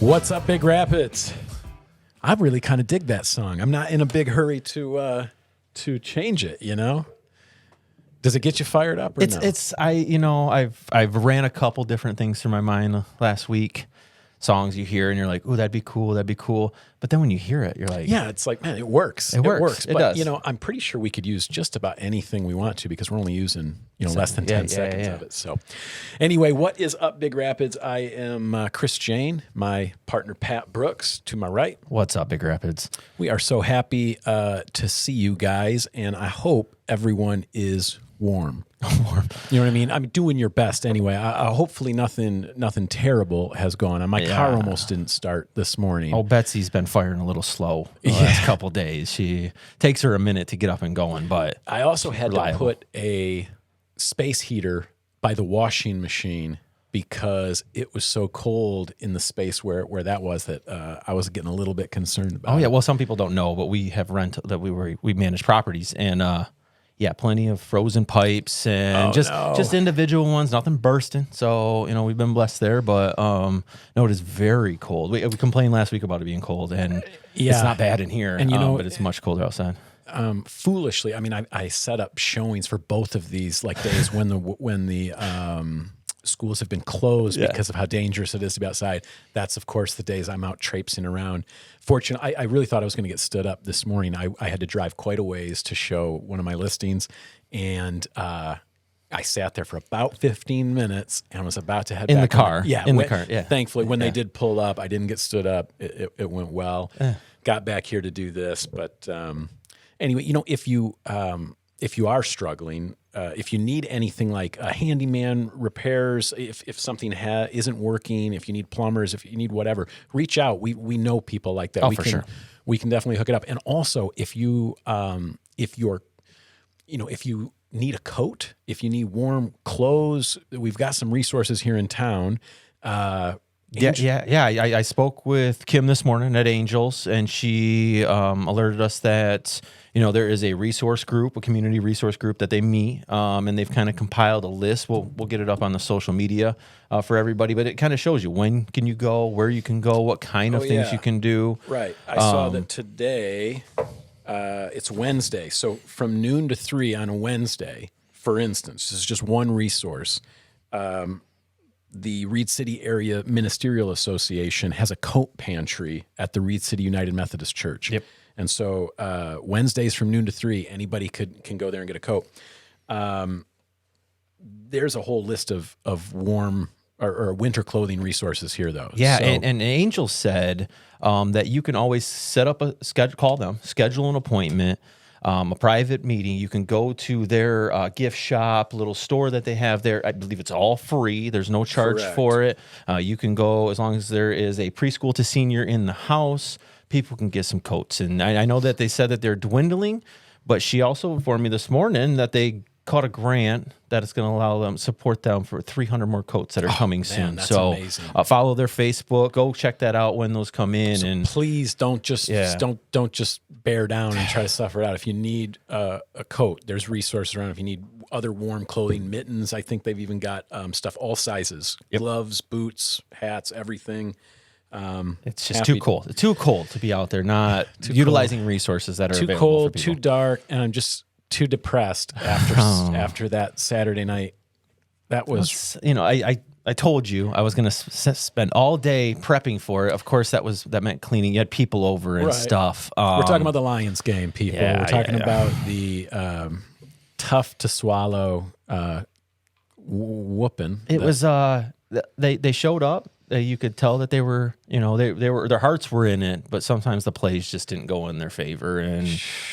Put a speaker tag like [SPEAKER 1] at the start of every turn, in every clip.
[SPEAKER 1] What's up, Big Rapids? I really kind of dig that song. I'm not in a big hurry to change it, you know? Does it get you fired up or no?
[SPEAKER 2] I've ran a couple different things through my mind last week. Songs you hear and you're like, "Ooh, that'd be cool." But then when you hear it, you're like,
[SPEAKER 1] yeah, it's like, man, it works.
[SPEAKER 2] It works. It does.
[SPEAKER 1] You know, I'm pretty sure we could use just about anything we want to because we're only using, less than 10 seconds of it. So anyway, what is up, Big Rapids? I am Chris Jane, my partner Pat Brooks to my right.
[SPEAKER 2] What's up, Big Rapids?
[SPEAKER 1] We are so happy to see you guys, and I hope everyone is warm. You know what I mean? I'm doing your best anyway. Hopefully nothing terrible has gone on. My car almost didn't start this morning.
[SPEAKER 2] Oh, Betsy's been firing a little slow the last couple days. She takes her a minute to get up and going, but
[SPEAKER 1] I also had to put a space heater by the washing machine because it was so cold in the space where that was that I was getting a little bit concerned about.
[SPEAKER 2] Oh yeah, well, some people don't know, but we have we manage properties and yeah, plenty of frozen pipes and just individual ones, nothing bursting. So, we've been blessed there, but no, it is very cold. We complained last week about it being cold, and it's not bad in here, and but it's much colder outside.
[SPEAKER 1] Foolishly, I mean, I set up showings for both of these like days when the schools have been closed because of how dangerous it is to be outside. That's, of course, the days I'm out traipsing around. Fortunately, I really thought I was going to get stood up this morning. I had to drive quite a ways to show one of my listings, and I sat there for about 15 minutes and was about to head back
[SPEAKER 2] in the car.
[SPEAKER 1] The car. Yeah. Thankfully, when they did pull up, I didn't get stood up. It went well. Got back here to do this, but anyway, if you are struggling. If you need anything like a handyman repairs, if something isn't working, if you need plumbers, if you need whatever, reach out. We know people like that.
[SPEAKER 2] Sure.
[SPEAKER 1] We can definitely hook it up. And also, if you need a coat, if you need warm clothes, we've got some resources here in town.
[SPEAKER 2] I spoke with Kim this morning at Angels, and she alerted us that there is a resource group, a community resource group that they meet, and they've kind of compiled a list. We'll get it up on the social media for everybody, but it kind of shows you when can you go, where you can go, what kind of things you can do.
[SPEAKER 1] Right. I saw that today. It's Wednesday, so from noon to 3 on a Wednesday, for instance, this is just one resource. The Reed City Area Ministerial Association has a coat pantry at the Reed City United Methodist Church.
[SPEAKER 2] Yep.
[SPEAKER 1] And so Wednesdays from noon to 3, anybody can go there and get a coat. There's a whole list of warm or winter clothing resources here, though.
[SPEAKER 2] Yeah, so, and Angel said that you can always set up a schedule, call them, schedule an appointment, a private meeting. You can go to their gift shop, little store that they have there. I believe it's all free. There's no charge for it. You can go as long as there is a preschool to senior in the house. People can get some coats. And I know that they said that they're dwindling, but she also informed me this morning that they caught a grant that is going to allow them support them for 300 more coats that are coming soon.
[SPEAKER 1] That's
[SPEAKER 2] so
[SPEAKER 1] amazing.
[SPEAKER 2] Follow their Facebook. Go check that out when those come in.
[SPEAKER 1] So
[SPEAKER 2] and
[SPEAKER 1] please don't just bear down and try to suffer it out. If you need a coat, there's resources around. If you need other warm clothing, mittens, I think they've even got stuff all sizes, gloves, boots, hats, everything.
[SPEAKER 2] It's just too cold. It's too cold to be out there, not utilizing resources that are
[SPEAKER 1] too
[SPEAKER 2] available
[SPEAKER 1] cold,
[SPEAKER 2] for people.
[SPEAKER 1] too dark, and I'm just too depressed after that Saturday night. That was,
[SPEAKER 2] I told you I was going to spend all day prepping for it. Of course, that meant cleaning. You had people over and stuff.
[SPEAKER 1] We're talking about the Lions game, people. We're talking about the tough to swallow whooping.
[SPEAKER 2] It was. They showed up. You could tell that they were, they were, their hearts were in it, but sometimes the plays just didn't go in their favor. And,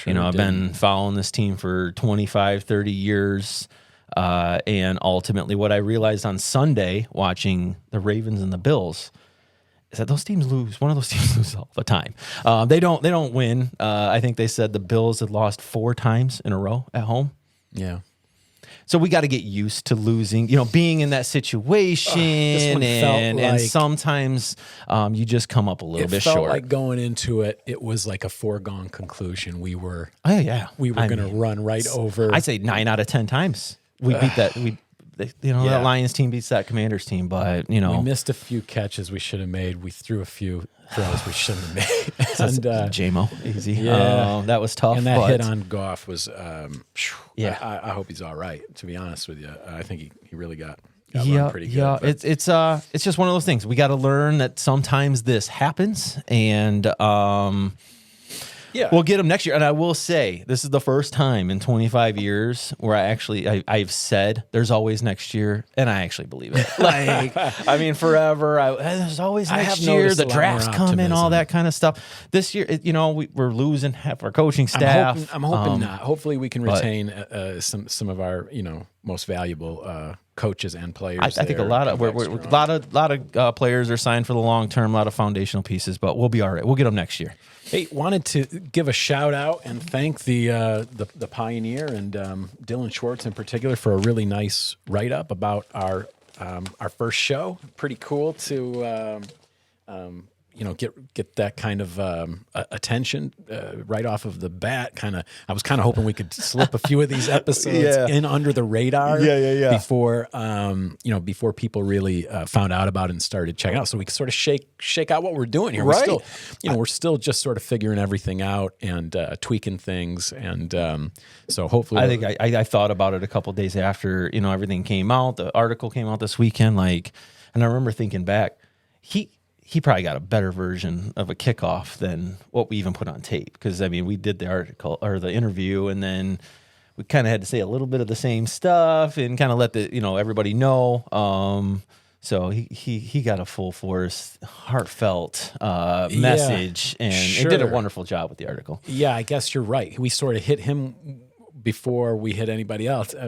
[SPEAKER 2] I've been following this team for 25, 30 years. And ultimately what I realized on Sunday watching the Ravens and the Bills is that those teams lose. One of those teams loses all the time. They don't win. I think they said the Bills had lost 4 times in a row at home.
[SPEAKER 1] Yeah.
[SPEAKER 2] So we got to get used to losing, being in that situation, and sometimes you just come up a little bit short.
[SPEAKER 1] It felt like going into it, it was like a foregone conclusion. We were,
[SPEAKER 2] going
[SPEAKER 1] to run right over.
[SPEAKER 2] I'd say 9 out of 10 times we beat that. that Lions team beats that Commanders team, but
[SPEAKER 1] we missed a few catches we should have made. We threw a few throws we shouldn't have made. And
[SPEAKER 2] J-Mo, easy.
[SPEAKER 1] Yeah,
[SPEAKER 2] that was tough.
[SPEAKER 1] And that hit on Goff was, I hope he's all right. To be honest with you, I think he really got run pretty good.
[SPEAKER 2] Yeah, it's just one of those things. We got to learn that sometimes this happens, and we'll get him next year. And I will say, this is the first time in 25 years where I've said there's always next year, and I actually believe it. Like, I mean, forever. There's always next year. The draft's coming, all that kind of stuff. This year, we're losing half our coaching staff.
[SPEAKER 1] I'm hoping not. Hopefully, we can retain some of our most valuable coaches and players.
[SPEAKER 2] I think a lot of players are signed for the long term. A lot of foundational pieces, but we'll be all right. We'll get them next year.
[SPEAKER 1] Hey, wanted to give a shout out and thank the Pioneer and Dylan Schwartz in particular for a really nice write up about our first show. Pretty cool to get that kind of attention right off of the bat. I was kind of hoping we could slip a few of these episodes in under the radar before people really found out about it and started checking out, so we could sort of shake out what we're doing here.
[SPEAKER 2] Right.
[SPEAKER 1] We're still just sort of figuring everything out and tweaking things, and so hopefully
[SPEAKER 2] I think I thought about it a couple of days after everything came out. The article came out this weekend, and I remember thinking back, he probably got a better version of a kickoff than what we even put on tape. Because, we did the article or the interview, and then we kind of had to say a little bit of the same stuff and kind of let everybody know. So he got a full force, heartfelt message, and it did a wonderful job with the article.
[SPEAKER 1] Yeah, I guess you're right. We sort of hit him before we hit anybody else. He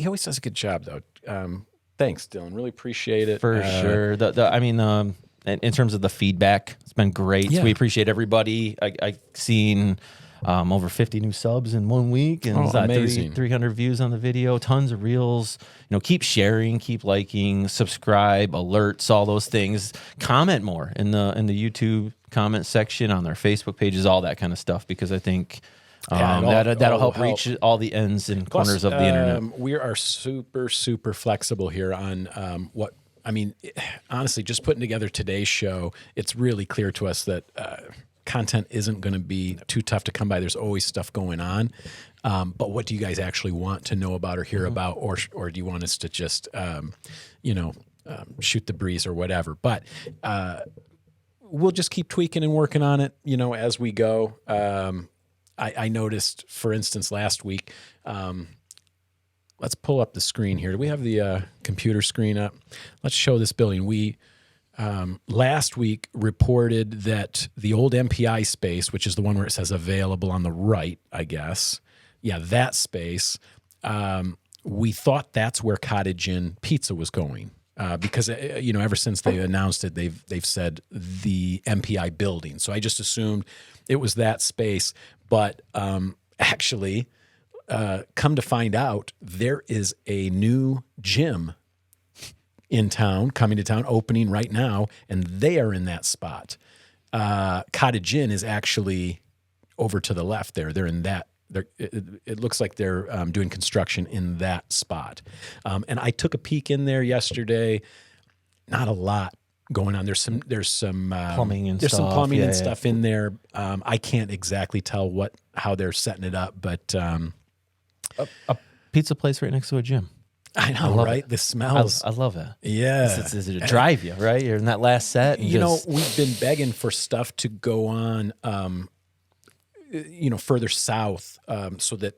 [SPEAKER 1] always does a good job, though. Thanks, Dylan. Really appreciate it.
[SPEAKER 2] For sure. In terms of the feedback, it's been great.
[SPEAKER 1] Yeah.
[SPEAKER 2] We appreciate everybody. I seen over 50 new subs in 1 week, and
[SPEAKER 1] amazing.
[SPEAKER 2] 300 views on the video, tons of reels. Keep sharing, keep liking, subscribe, alerts, all those things. Comment more in the YouTube comment section, on their Facebook pages, all that kind of stuff, because I think that'll help reach all the ends and corners of the internet.
[SPEAKER 1] We are super, super flexible here on honestly, just putting together today's show, it's really clear to us that content isn't going to be too tough to come by. There's always stuff going on. But what do you guys actually want to know about or hear about, or do you want us to just, shoot the breeze or whatever? But we'll just keep tweaking and working on it, as we go. I noticed, for instance, last week, let's pull up the screen here. Do we have the computer screen up? Let's show this building. We last week reported that the old MPI space, which is the one where it says available on the right, I guess. Yeah, that space. We thought that's where Cottage Inn Pizza was going. Because ever since they announced it, they've said the MPI building. So I just assumed it was that space. But actually, come to find out, there is a new gym coming to town, opening right now, and they are in that spot. Cottage Inn is actually over to the left there. They're in that. It looks like they're doing construction in that spot. And I took a peek in there yesterday. Not a lot going on. There's some
[SPEAKER 2] plumbing and
[SPEAKER 1] some plumbing and stuff in there. I can't exactly tell how they're setting it up, but
[SPEAKER 2] a pizza place right next to a gym.
[SPEAKER 1] I know, right? The smells.
[SPEAKER 2] I love it.
[SPEAKER 1] Yeah.
[SPEAKER 2] It's a drive you, right? You're in that last set. And
[SPEAKER 1] we've been begging for stuff to go on, further south, so that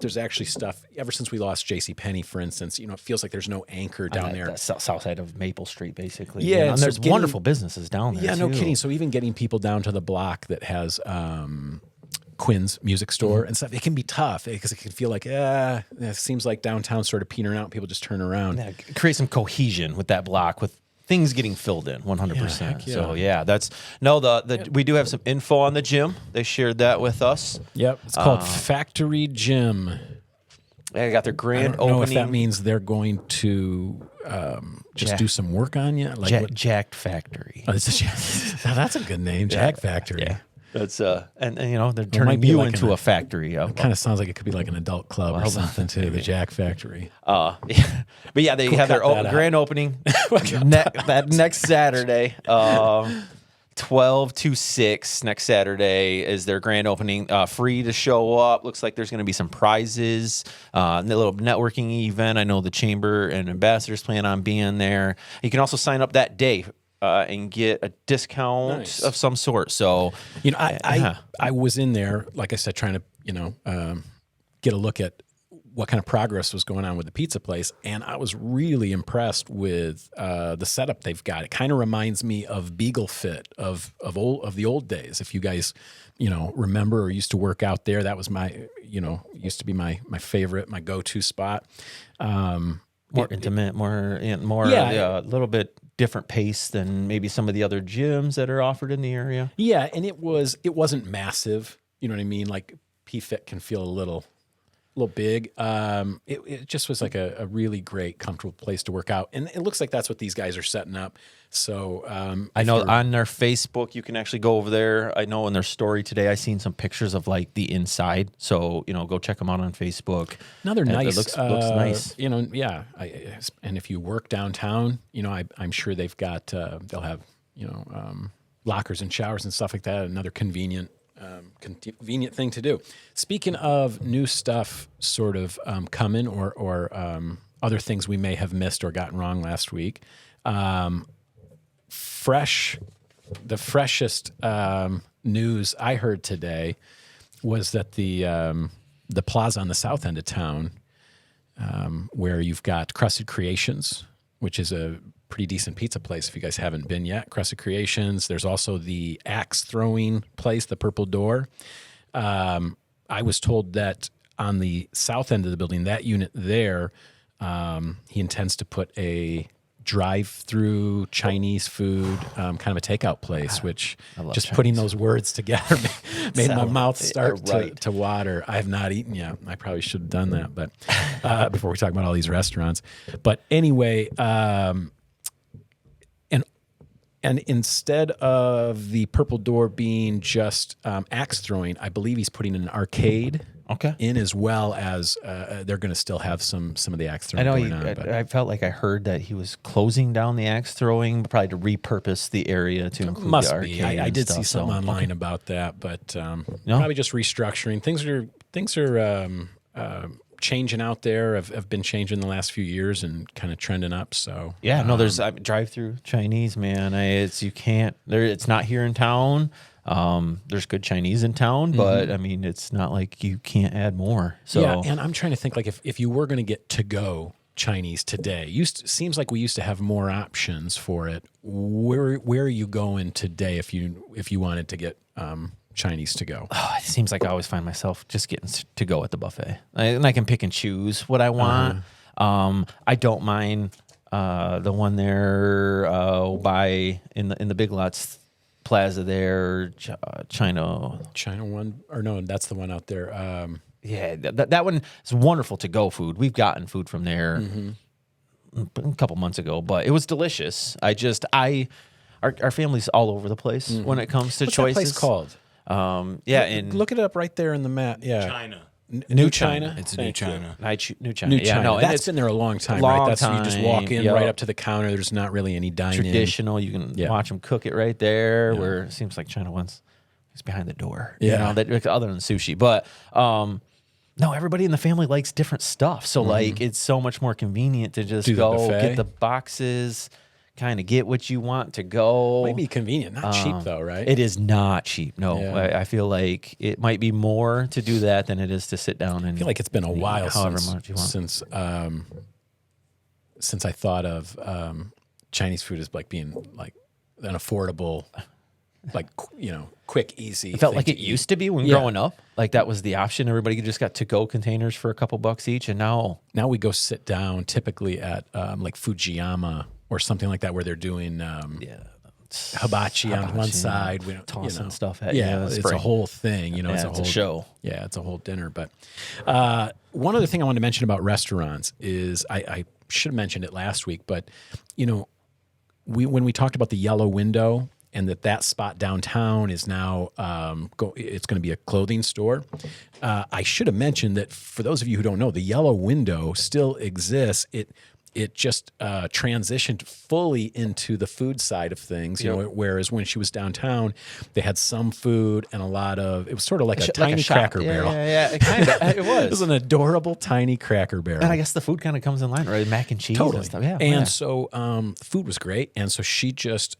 [SPEAKER 1] there's actually stuff. Ever since we lost JCPenney, for instance, it feels like there's no anchor down there.
[SPEAKER 2] The south side of Maple Street, basically.
[SPEAKER 1] Yeah.
[SPEAKER 2] And there's wonderful businesses down there.
[SPEAKER 1] Yeah, no kidding. So even getting people down to the block that has Quinn's music store and stuff, it can be tough because it can feel like, it seems like downtown's sort of petering out. People just turn around.
[SPEAKER 2] Yeah, create some cohesion with that block, with things getting filled in 100%. So we do have some info on the gym. They shared that with us.
[SPEAKER 1] Yep. It's called Factory Gym.
[SPEAKER 2] They got their grand
[SPEAKER 1] opening. I don't know if that
[SPEAKER 2] opening.
[SPEAKER 1] means they're going to just do some work on you.
[SPEAKER 2] Jacked Factory.
[SPEAKER 1] Oh, now that's a good name, Jack Factory.
[SPEAKER 2] Yeah. That's and you know, they're turning you into a factory.
[SPEAKER 1] It kind of sounds like it could be like an adult club or something too. The Jack Factory.
[SPEAKER 2] Yeah. But yeah, they have their grand opening that next Saturday. 12 to 6 next Saturday is their grand opening. Free to show up. Looks like there's going to be some prizes. A little networking event. I know the chamber and ambassadors plan on being there. You can also sign up that day and get a discount of some sort. So,
[SPEAKER 1] you know, I was in there, like I said, trying to, you know, get a look at what kind of progress was going on with the pizza place, and I was really impressed with the setup they've got. It kind of reminds me of Beagle Fit of the old days. If you guys, you know, remember or used to work out there, that was my, you know, used to be my favorite, my go-to spot.
[SPEAKER 2] More intimate, a little bit different pace than maybe some of the other gyms that are offered in the area.
[SPEAKER 1] Yeah, and it wasn't massive. You know what I mean? Like P-Fit can feel a little big. It just was like a really great, comfortable place to work out. And it looks like that's what these guys are setting up. So
[SPEAKER 2] I know on their Facebook, you can actually go over there. I know in their story today, I seen some pictures of like the inside. So, you know, go check them out on Facebook.
[SPEAKER 1] Another nice.
[SPEAKER 2] It looks nice.
[SPEAKER 1] You know, yeah. And if you work downtown, you know, I'm sure they've got, they'll have, you know, lockers and showers and stuff like that. Another convenient thing to do. Speaking of new stuff sort of coming or other things we may have missed or gotten wrong last week, the freshest news I heard today was that the plaza on the south end of town, where you've got Crusted Creations, which is a pretty decent pizza place if you guys haven't been yet. Crusted Creations. There's also the axe throwing place, the Purple Door. I was told that on the south end of the building, that unit there, he intends to put a drive-through Chinese food, kind of a takeout place, which just Chinese. Putting those words together made my mouth start to water. I have not eaten yet. I probably should have done that, but before we talk about all these restaurants. But anyway, and instead of the Purple Door being just axe throwing, I believe he's putting an arcade in, as well as they're going to still have some of the axe throwing going on.
[SPEAKER 2] I felt like I heard that he was closing down the axe throwing, probably to repurpose the area to include the arcade.
[SPEAKER 1] I did see something online about that, but probably just restructuring. Things are changing out there. Have been changing the last few years and kind of trending up. So
[SPEAKER 2] yeah, no, there's DriveThru Chinese, man. It's not here in town. There's good Chinese in town, but I mean, it's not like you can't add more. So
[SPEAKER 1] yeah, and I'm trying to think, like, if you were going to get to go Chinese today, seems like we used to have more options for it. Where are you going today if you wanted to get Chinese to go?
[SPEAKER 2] It seems like I always find myself just getting to go at the buffet, and I can pick and choose what I want. I don't mind the one there by in the Big Lots Plaza there, China
[SPEAKER 1] one, or no, that's the one out there.
[SPEAKER 2] Yeah, that one is wonderful to go food. We've gotten food from there a couple months ago, but it was delicious. Our family's all over the place when it comes to
[SPEAKER 1] What's
[SPEAKER 2] choices.
[SPEAKER 1] What's that place called?
[SPEAKER 2] And
[SPEAKER 1] look it up right there in the map. Yeah,
[SPEAKER 3] China.
[SPEAKER 1] New China.
[SPEAKER 3] It's New China.
[SPEAKER 2] New China.
[SPEAKER 1] Yeah, no, that's been there a long time, right? That's you just walk in right up to the counter. There's not really any dining.
[SPEAKER 2] Traditional. You can watch them cook it right there. Where it seems like China one's behind the door.
[SPEAKER 1] Yeah,
[SPEAKER 2] other than sushi, but no, everybody in the family likes different stuff. So like, it's so much more convenient to just go get the boxes. Kind of get what you want to go.
[SPEAKER 1] Might be convenient, not cheap though, right?
[SPEAKER 2] It is not cheap. No, I feel like it might be more to do that than it is to sit down and.
[SPEAKER 1] I feel like it's been a while since I thought of Chinese food as like being like an affordable, like, you know, quick, easy.
[SPEAKER 2] It felt like it used to be when growing up. Like that was the option. Everybody just got to-go containers for a couple bucks each, and now
[SPEAKER 1] we go sit down typically at like Fujiyama or something like that, where they're doing hibachi on one side,
[SPEAKER 2] tossing stuff at
[SPEAKER 1] it's a whole thing. You know, it's a whole
[SPEAKER 2] show.
[SPEAKER 1] Yeah, it's a whole dinner. But one other thing I wanted to mention about restaurants is I should have mentioned it last week, but you know, when we talked about the yellow window and that spot downtown is now it's going to be a clothing store. I should have mentioned that for those of you who don't know, the Yellow Window still exists. It just transitioned fully into the food side of things, you know, whereas when she was downtown, they had some food and it was sort of like a tiny Cracker Barrel.
[SPEAKER 2] Yeah, kind of. It was.
[SPEAKER 1] It was an adorable tiny Cracker Barrel.
[SPEAKER 2] And I guess the food kind of comes in line, right? Mac and cheese
[SPEAKER 1] Totally.
[SPEAKER 2] and stuff. Yeah.
[SPEAKER 1] And so the food was great. And so she just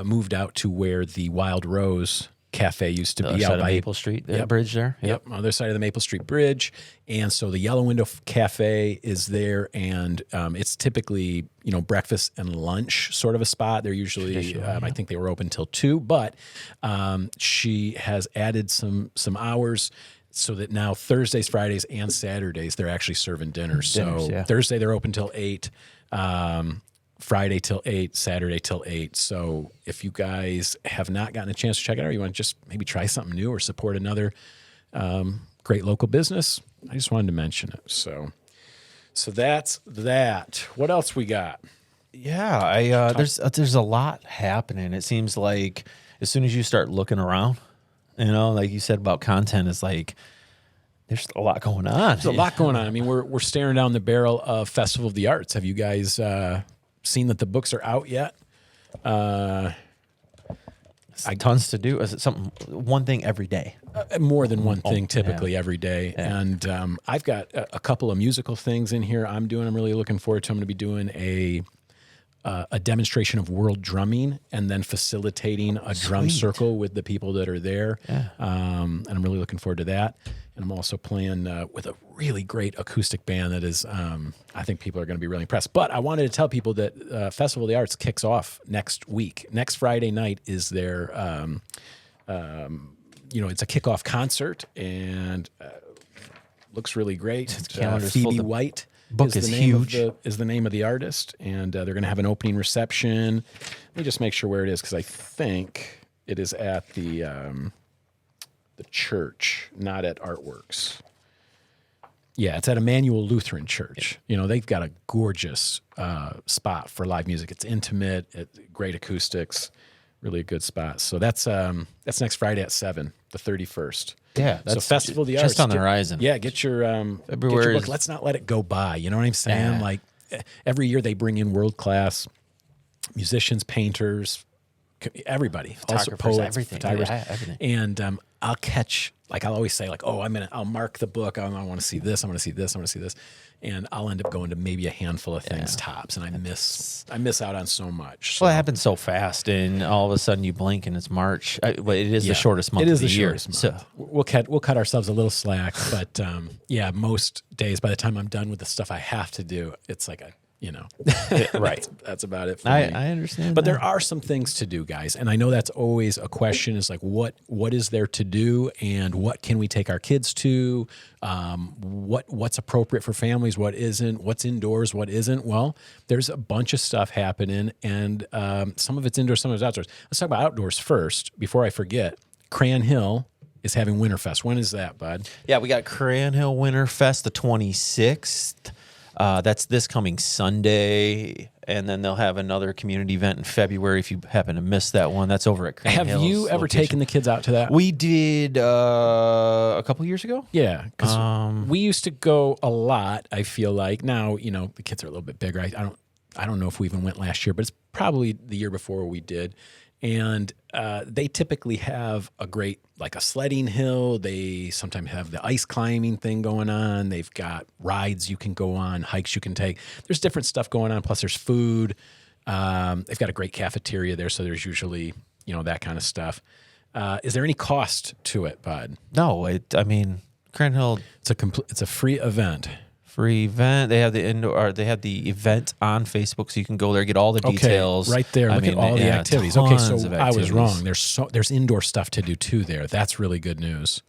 [SPEAKER 1] moved out to where the Wild Rose Cafe used to be out by
[SPEAKER 2] Maple Street Bridge there.
[SPEAKER 1] Yep, other side of the Maple Street Bridge. And so the Yellow Window Cafe is there, and it's typically, you know, breakfast and lunch sort of a spot. They're usually, I think they were open till 2, but she has added some hours so that now Thursdays, Fridays, and Saturdays they're actually serving dinners. So Thursday they're open till 8. Friday till 8, Saturday till 8. So if you guys have not gotten a chance to check it out, you want to just maybe try something new or support another great local business, I just wanted to mention it. So that's that. What else we got?
[SPEAKER 2] Yeah, there's a lot happening. It seems like as soon as you start looking around, you know, like you said about content, it's like there's a lot going on.
[SPEAKER 1] There's a lot going on. I mean, we're staring down the barrel of Festival of the Arts. Have you guys seen that the books are out yet?
[SPEAKER 2] Tons to do. Is it one thing every day?
[SPEAKER 1] More than one thing, typically every day. Yeah. And I've got a couple of musical things in here I'm doing. I'm really looking forward to. I'm going to be doing a demonstration of world drumming and then facilitating a drum circle with the people that are there. Yeah. And I'm really looking forward to that. And I'm also playing with a really great acoustic band that is, I think people are going to be really impressed. But I wanted to tell people that Festival of the Arts kicks off next week. Next Friday night is their, it's a kickoff concert, and looks really great. Phoebe White.
[SPEAKER 2] Book is huge.
[SPEAKER 1] Is the name of the artist, and they're going to have an opening reception. Let me just make sure where it is, because I think it is at the church, not at Artworks. Yeah, it's at Emmanuel Lutheran Church. You know, they've got a gorgeous spot for live music. It's intimate, great acoustics, really a good spot. So that's next Friday at 7, the 31st.
[SPEAKER 2] Yeah,
[SPEAKER 1] that's so Festival of the Arts.
[SPEAKER 2] Just on the horizon.
[SPEAKER 1] Yeah, get your book. Let's not let it go by. You know what I'm saying? Yeah. Like every year they bring in world-class musicians, painters, everybody, also poets, photographers, everything. And I'll catch, like I'll always say, like, oh, I'll mark the book. I want to see this. I want to see this. I want to see this. And I'll end up going to maybe a handful of things tops, and I miss out on so much. So.
[SPEAKER 2] Well, it happens so fast, and all of a sudden you blink and it's March. It is the shortest month of the year.
[SPEAKER 1] So we'll cut ourselves a little slack, but most days by the time I'm done with the stuff I have to do, it's like
[SPEAKER 2] right.
[SPEAKER 1] That's about it for me.
[SPEAKER 2] I understand.
[SPEAKER 1] But there are some things to do, guys. And I know that's always a question, is like, what is there to do, and what can we take our kids to? What's appropriate for families? What isn't? What's indoors? What isn't? Well, there's a bunch of stuff happening, and some of it's indoors, some of it's outdoors. Let's talk about outdoors first before I forget. Crayon Hill is having Winterfest. When is that, bud?
[SPEAKER 2] Yeah, we got Crayon Hill Winterfest the 26th. That's this coming Sunday, and then they'll have another community event in February if you happen to miss that one. That's over at Crayon Hill's
[SPEAKER 1] you ever
[SPEAKER 2] location.
[SPEAKER 1] taken the kids out to that?
[SPEAKER 2] We did a couple years ago.
[SPEAKER 1] Yeah, because we used to go a lot, I feel like. Now, the kids are a little bit bigger. I don't know if we even went last year, but it's probably the year before we did. And they typically have a great, like a sledding hill. They sometimes have the ice climbing thing going on. They've got rides you can go on, hikes you can take. There's different stuff going on. Plus there's food. They've got a great cafeteria there. So there's usually, that kind of stuff. Is there any cost to it, bud?
[SPEAKER 2] No, Crayon Hill.
[SPEAKER 1] It's a free event.
[SPEAKER 2] Free event. They have they have the event on Facebook, so you can go there, get all the details.
[SPEAKER 1] Right there. Look at all the activities. Okay, so I was wrong. There's indoor stuff to do too there. That's really good news.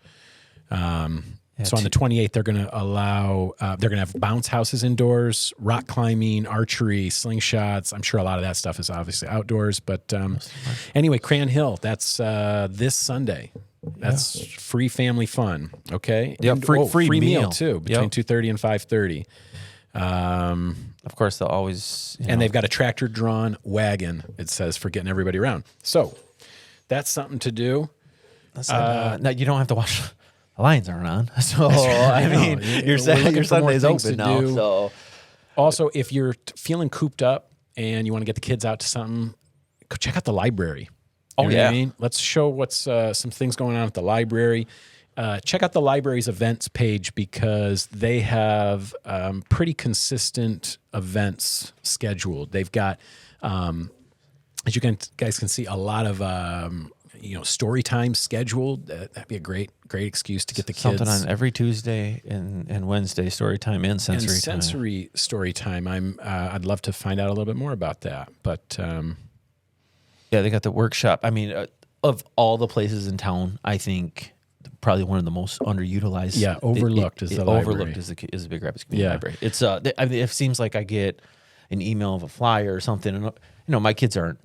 [SPEAKER 1] So on the 28th, they're going to allow. They're going to have bounce houses indoors, rock climbing, archery, slingshots. I'm sure a lot of that stuff is obviously outdoors. But anyway, Crayon Hill. That's this Sunday. That's free family fun. Okay.
[SPEAKER 2] Yeah. Free
[SPEAKER 1] meal too between 2:30 and 5:30.
[SPEAKER 2] Of course, they'll always.
[SPEAKER 1] And they've got a tractor drawn wagon. It says, for getting everybody around. So that's something to do.
[SPEAKER 2] No, you don't have to watch. The Lions aren't on, so I mean, your Sunday's open now. So
[SPEAKER 1] also, if you're feeling cooped up and you want to get the kids out to something, go check out the library. You know what I mean? Let's show what's some things going on at the library. Check out the library's events page because they have pretty consistent events scheduled. They've got, as you guys can see, a lot of story time scheduled. That'd be a great excuse to get the kids.
[SPEAKER 2] Something on every Tuesday and Wednesday, story time and sensory time.
[SPEAKER 1] Sensory story time. I'd love to find out a little bit more about that. But
[SPEAKER 2] yeah, they got the workshop. I mean, of all the places in town, I think probably one of the most underutilized.
[SPEAKER 1] Yeah, overlooked is the library. Overlooked
[SPEAKER 2] is the Big Rapids Community Library. It's I mean, it seems like I get an email of a flyer or something, and my kids aren't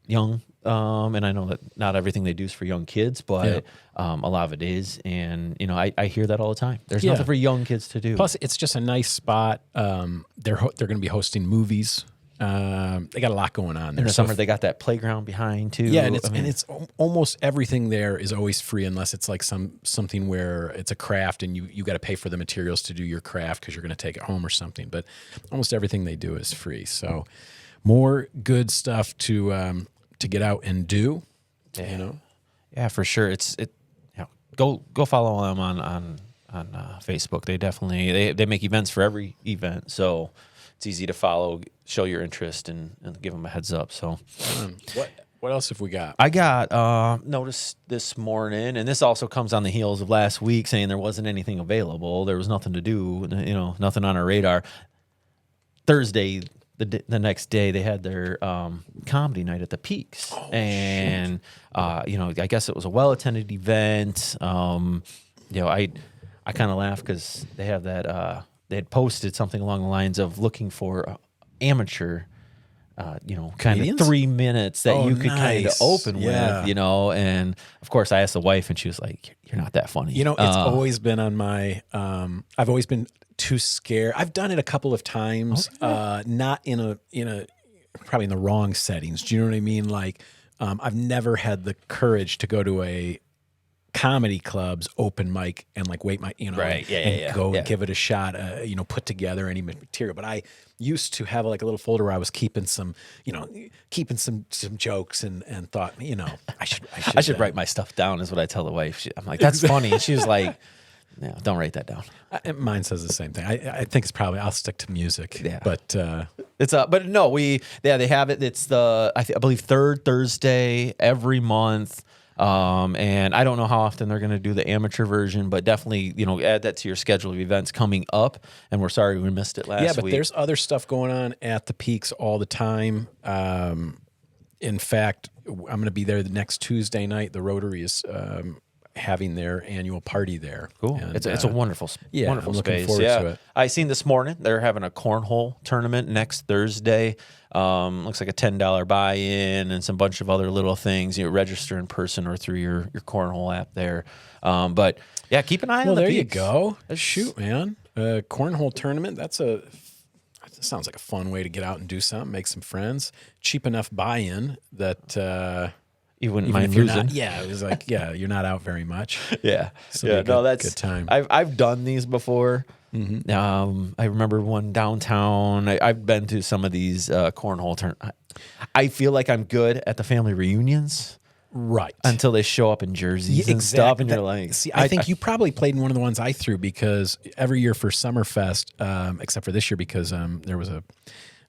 [SPEAKER 2] young. And I know that not everything they do is for young kids, but a lot of it is. And, I hear that all the time. There's nothing for young kids to do.
[SPEAKER 1] Plus, it's just a nice spot. They're going to be hosting movies. They got a lot going on there.
[SPEAKER 2] In the summer, they got that playground behind, too.
[SPEAKER 1] Yeah, and it's almost everything there is always free unless it's like something where it's a craft and you got to pay for the materials to do your craft because you're going to take it home or something. But almost everything they do is free. So more good stuff to get out and do,
[SPEAKER 2] Yeah, for sure. Go follow them on Facebook. They definitely they make events for every event, so it's easy to follow, show your interest, and give them a heads up. So,
[SPEAKER 1] what else have we got?
[SPEAKER 2] I got noticed this morning, and this also comes on the heels of last week, saying there wasn't anything available. There was nothing to do. Nothing on our radar. Thursday. The next day they had their comedy night at the Peaks, and I guess it was a well-attended event. I kind of laughed because they have that they had posted something along the lines of looking for amateur, kind of 3 minutes that you could kind of open with, and of course I asked the wife and she was like, "You're not that funny."
[SPEAKER 1] It's always been on my. I've always been too scared. I've done it a couple of times, not in a probably in the wrong settings. Do you know what I mean? Like, I've never had the courage to go to a comedy club's open mic and like wait my, go and give it a shot, put together any material. But I used to have like a little folder where I was keeping some jokes and thought, I should
[SPEAKER 2] write my stuff down is what I tell the wife. I'm like, that's funny. And she was like, no, don't write that down.
[SPEAKER 1] Mine says the same thing. I think it's probably I'll stick to music.
[SPEAKER 2] Yeah,
[SPEAKER 1] but
[SPEAKER 2] they have it. It's I believe third Thursday every month. And I don't know how often they're going to do the amateur version, but definitely add that to your schedule of events coming up. And we're sorry we missed it last week.
[SPEAKER 1] Yeah, but there's other stuff going on at the Peaks all the time. In fact, I'm going to be there the next Tuesday night. The Rotary is having their annual party there.
[SPEAKER 2] Cool. And, it's a wonderful
[SPEAKER 1] I'm looking
[SPEAKER 2] space.
[SPEAKER 1] Forward to it.
[SPEAKER 2] I seen this morning they're having a cornhole tournament next Thursday. Looks like a $10 buy-in and some bunch of other little things. Register in person or through your cornhole app there. But yeah, keep an eye on the
[SPEAKER 1] there
[SPEAKER 2] Peaks.
[SPEAKER 1] You go. Shoot, man. Cornhole tournament. That sounds like a fun way to get out and do something, make some friends. Cheap enough buy-in that
[SPEAKER 2] you wouldn't mind losing.
[SPEAKER 1] It was like, you're not out very much.
[SPEAKER 2] Yeah.
[SPEAKER 1] So that's good time.
[SPEAKER 2] I've done these before.
[SPEAKER 1] Mm-hmm.
[SPEAKER 2] I remember one downtown. I've been to some of these cornhole tournaments. I feel like I'm good at the family reunions.
[SPEAKER 1] Right.
[SPEAKER 2] Until they show up in jerseys and stuff, and you're like...
[SPEAKER 1] See, I think you probably played in one of the ones I threw because every year for Summerfest, except for this year because there was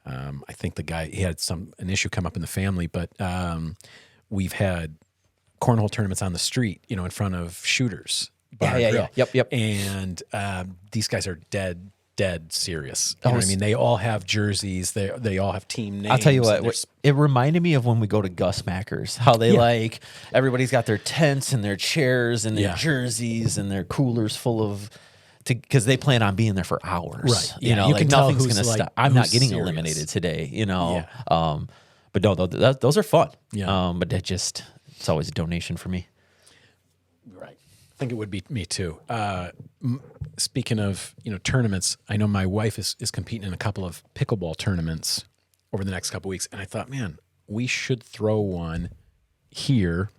[SPEAKER 1] I think the guy, he had an issue come up in the family, but... we've had cornhole tournaments on the street, in front of Shooters.
[SPEAKER 2] Yeah. Yep.
[SPEAKER 1] And these guys are dead serious. You know what I mean? They all have jerseys. They all have team names.
[SPEAKER 2] I'll tell you what, it reminded me of when we go to Gus Macker's, how they everybody's got their tents and their chairs and their jerseys and their coolers full of... Because they plan on being there for hours.
[SPEAKER 1] Right. Yeah, you can
[SPEAKER 2] nothing's
[SPEAKER 1] going to
[SPEAKER 2] stop. I'm not getting
[SPEAKER 1] serious.
[SPEAKER 2] Eliminated today, But no, those are fun.
[SPEAKER 1] Yeah.
[SPEAKER 2] But it's always a donation for me.
[SPEAKER 1] Right. I think it would be me too. Speaking of, tournaments, I know my wife is competing in a couple of pickleball tournaments over the next couple of weeks. And I thought, man, we should throw one here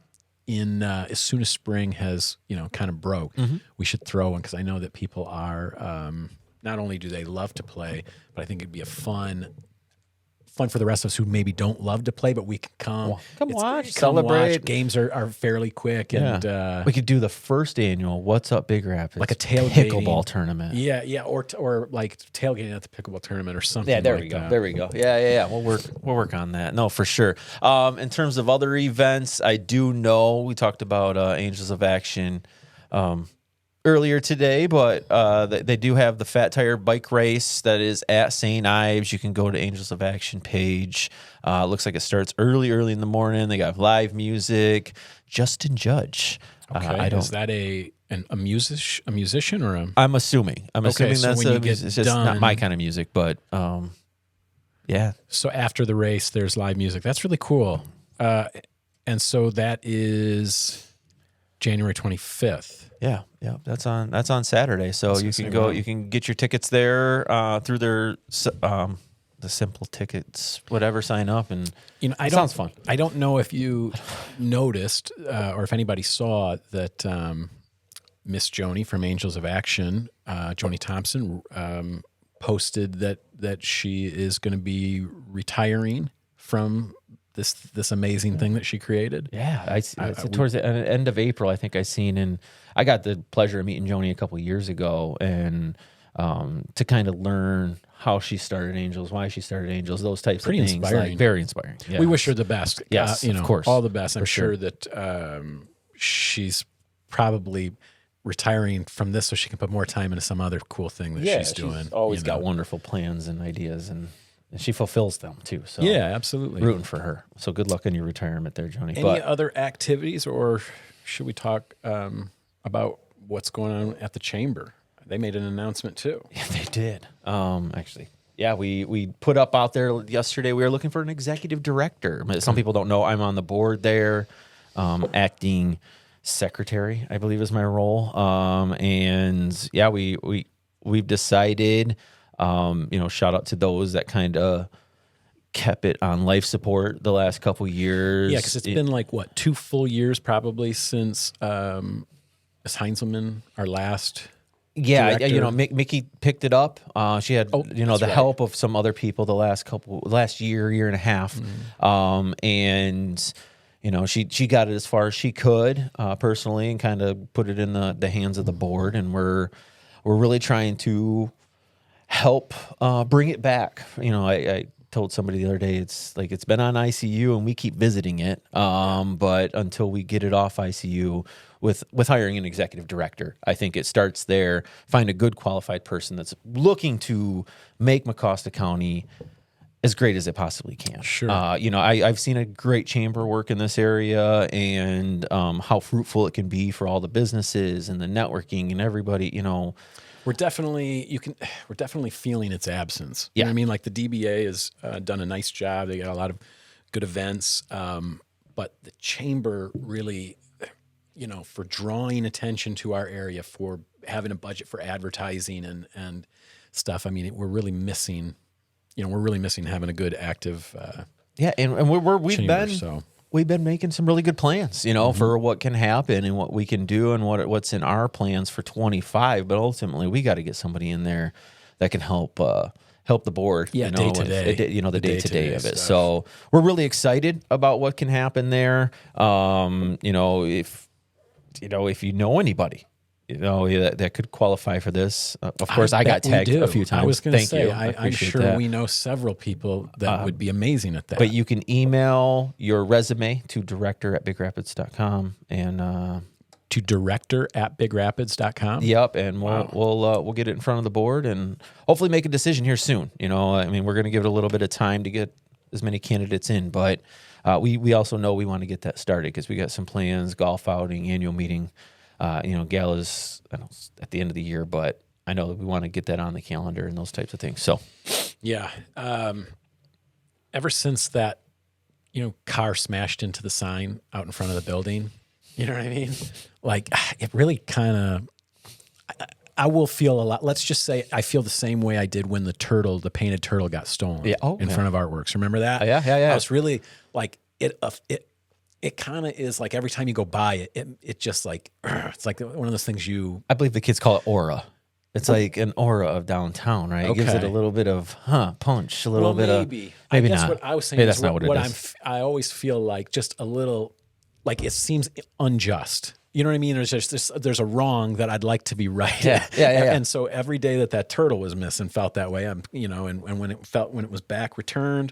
[SPEAKER 1] as soon as spring has, kind of broke, we should throw one, because I know that people are, not only do they love to play, but I think it'd be a fun for the rest of us who maybe don't love to play, but we can come
[SPEAKER 2] watch, celebrate.
[SPEAKER 1] Games are fairly quick, and
[SPEAKER 2] we could do the first annual What's Up Big Rapids,
[SPEAKER 1] like a tailgating
[SPEAKER 2] pickleball tournament.
[SPEAKER 1] Yeah, or like tailgating at the pickleball tournament or something.
[SPEAKER 2] Yeah, there
[SPEAKER 1] like
[SPEAKER 2] we go.
[SPEAKER 1] that.
[SPEAKER 2] There we go. Yeah. We'll work on that. No, for sure. In terms of other events, I do know we talked about Angels of Action earlier today, but they do have the Fat Tire Bike Race that is at St. Ives. You can go to Angels of Action page. Looks like it starts early in the morning. They got live music. Justin Judge.
[SPEAKER 1] Okay. Is that a musician or a?
[SPEAKER 2] I'm assuming that's
[SPEAKER 1] so when
[SPEAKER 2] it's just not my kind of music, but yeah.
[SPEAKER 1] So after the race, there's live music. That's really cool. And so that is January 25th.
[SPEAKER 2] Yeah, that's on Saturday. So you can go. You can get your tickets there through their the Simple Tickets, whatever. Sign up, and sounds fun.
[SPEAKER 1] I don't know if you noticed or if anybody saw that Miss Joni from Angels of Action, Joni Thompson, posted that she is going to be retiring from this amazing thing that she created.
[SPEAKER 2] Yeah, towards the end of April, I think I seen, and I got the pleasure of meeting Joni a couple of years ago, and to kind of learn how she started Angels, why she started Angels, those types of things.
[SPEAKER 1] Inspiring.
[SPEAKER 2] Very inspiring. Yeah.
[SPEAKER 1] We wish her the best.
[SPEAKER 2] Yes, of course.
[SPEAKER 1] All the best. I'm
[SPEAKER 2] sure
[SPEAKER 1] that she's probably retiring from this so she can put more time into some other cool thing that she's doing.
[SPEAKER 2] She's always got wonderful plans and ideas, and she fulfills them too. So
[SPEAKER 1] yeah, absolutely.
[SPEAKER 2] Rooting for her. So good luck in your retirement there, Joni.
[SPEAKER 1] Any other activities, or should we talk about what's going on at the chamber? They made an announcement too.
[SPEAKER 2] Yeah, they did. Actually, yeah, we put up out there yesterday. We were looking for an executive director. Some people don't know I'm on the board there, acting secretary, I believe is my role. And yeah, we've decided. Shout out to those that kind of kept it on life support the last couple years.
[SPEAKER 1] Yeah, because it's been like 2 full years probably since Ms. Heinzelman, our last.
[SPEAKER 2] Yeah,
[SPEAKER 1] director.
[SPEAKER 2] Mickey picked it up. She had the help of some other people the last year and a half, and she got it as far as she could personally, and kind of put it in the hands of the board, and we're really trying to help bring it back. I told somebody the other day, it's been on ICU and we keep visiting it, but until we get it off ICU with hiring an executive director, I think it starts there. Find a good qualified person that's looking to make Mecosta County as great as it possibly can.
[SPEAKER 1] Sure.
[SPEAKER 2] I've seen a great chamber work in this area, and how fruitful it can be for all the businesses and the networking and everybody.
[SPEAKER 1] We're definitely feeling its absence.
[SPEAKER 2] Yeah.
[SPEAKER 1] You know what I mean? Like the DBA has done a nice job. They got a lot of good events, but the chamber really, for drawing attention to our area, for having a budget for advertising and stuff. I mean, we're really missing having a good active.
[SPEAKER 2] Yeah, and we've been making some really good plans, for what can happen and what we can do and what's in our plans for 25. But ultimately, we got to get somebody in there that can help the board.
[SPEAKER 1] Yeah, day to day.
[SPEAKER 2] The day to day of it. Stuff. So we're really excited about what can happen there. If you know anybody, that could qualify for this. Of course, I got tagged a few times.
[SPEAKER 1] I was going to say,
[SPEAKER 2] you.
[SPEAKER 1] I'm sure we know several people that would be amazing at that.
[SPEAKER 2] But you can email your resume to director@bigrapids.com and
[SPEAKER 1] to director@bigrapids.com.
[SPEAKER 2] Yep, and we'll get it in front of the board and hopefully make a decision here soon. We're going to give it a little bit of time to get as many candidates in, but we also know we want to get that started because we got some plans: golf outing, annual meeting. Galas at the end of the year, but I know that we want to get that on the calendar and those types of things. So,
[SPEAKER 1] yeah. Ever since that, car smashed into the sign out in front of the building, you know what I mean? Like, it really kind of, I will feel a lot. Let's just say I feel the same way I did when the painted turtle got stolen in front of Artworks. Remember that?
[SPEAKER 2] Yeah.
[SPEAKER 1] I was really like, it kind of is like every time you go by it just like, it's like one of those things
[SPEAKER 2] I believe the kids call it aura. It's like an aura of downtown, right? It gives it a little bit of punch, a little bit
[SPEAKER 1] maybe.
[SPEAKER 2] of maybe
[SPEAKER 1] I guess
[SPEAKER 2] not.
[SPEAKER 1] what I was saying
[SPEAKER 2] maybe
[SPEAKER 1] is
[SPEAKER 2] that's not what it is.
[SPEAKER 1] I always feel like just a little like it seems unjust. You know what I mean? There's a wrong that I'd like to be right.
[SPEAKER 2] Yeah.
[SPEAKER 1] And so every day that turtle was missing felt that way. And when it was back returned,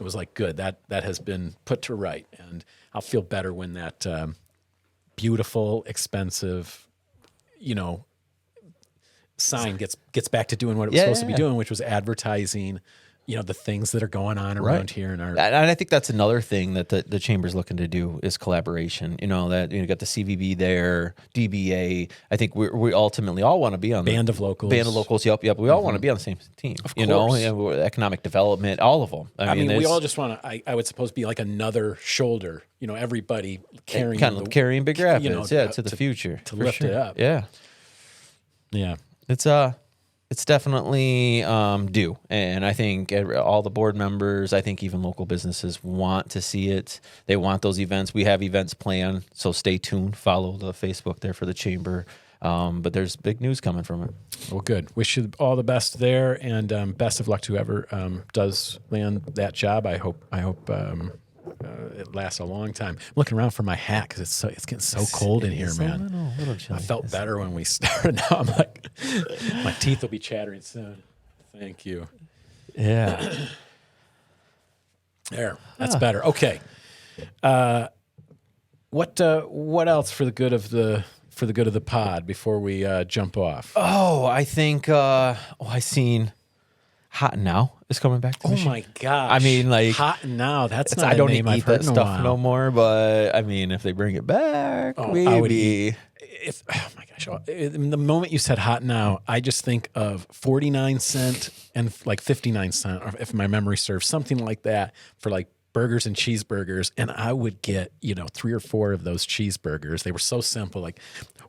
[SPEAKER 1] it was like good. That has been put to right, and I'll feel better when that beautiful, expensive, sign gets back to doing what it was supposed to be doing, which was advertising, the things that are going on around here in our.
[SPEAKER 2] And I think that's another thing that the chamber's looking to do is collaboration. That you got the CVB there, DBA. I think we ultimately all want to be on
[SPEAKER 1] Band of Locals.
[SPEAKER 2] Yep. We all want to be on the same team. Of course. Economic development, all of them.
[SPEAKER 1] I mean we all just want to. I would suppose be like another shoulder. Everybody carrying
[SPEAKER 2] carrying Big Rapids, to the future
[SPEAKER 1] to lift it up.
[SPEAKER 2] Yeah. It's definitely due, and I think all the board members, I think even local businesses want to see it. They want those events. We have events planned, so stay tuned. Follow the Facebook there for the chamber. But there's big news coming from it.
[SPEAKER 1] Well, good. Wish you all the best there, and best of luck to whoever does land that job. I hope it lasts a long time. I'm looking around for my hat because it's getting so cold in here, man.
[SPEAKER 2] Little chilly.
[SPEAKER 1] I felt better when we started. Now I'm like, my teeth will be chattering soon. Thank you.
[SPEAKER 2] Yeah.
[SPEAKER 1] There. That's better. Okay. What else for the good of the pod before we jump off?
[SPEAKER 2] Oh, I think I seen Hot Now is coming back to Michigan.
[SPEAKER 1] Oh my gosh.
[SPEAKER 2] I mean, like
[SPEAKER 1] Hot Now. That's not
[SPEAKER 2] I don't
[SPEAKER 1] a name
[SPEAKER 2] eat
[SPEAKER 1] I've heard
[SPEAKER 2] that
[SPEAKER 1] in a
[SPEAKER 2] stuff
[SPEAKER 1] while.
[SPEAKER 2] no more, but I mean, if they bring it back, maybe.
[SPEAKER 1] I would eat. Oh my gosh. The moment you said Hot Now, I just think of 49-cent and like 59-cent, or if my memory serves, something like that for like burgers and cheeseburgers. And I would get, 3 or 4 of those cheeseburgers. They were so simple, like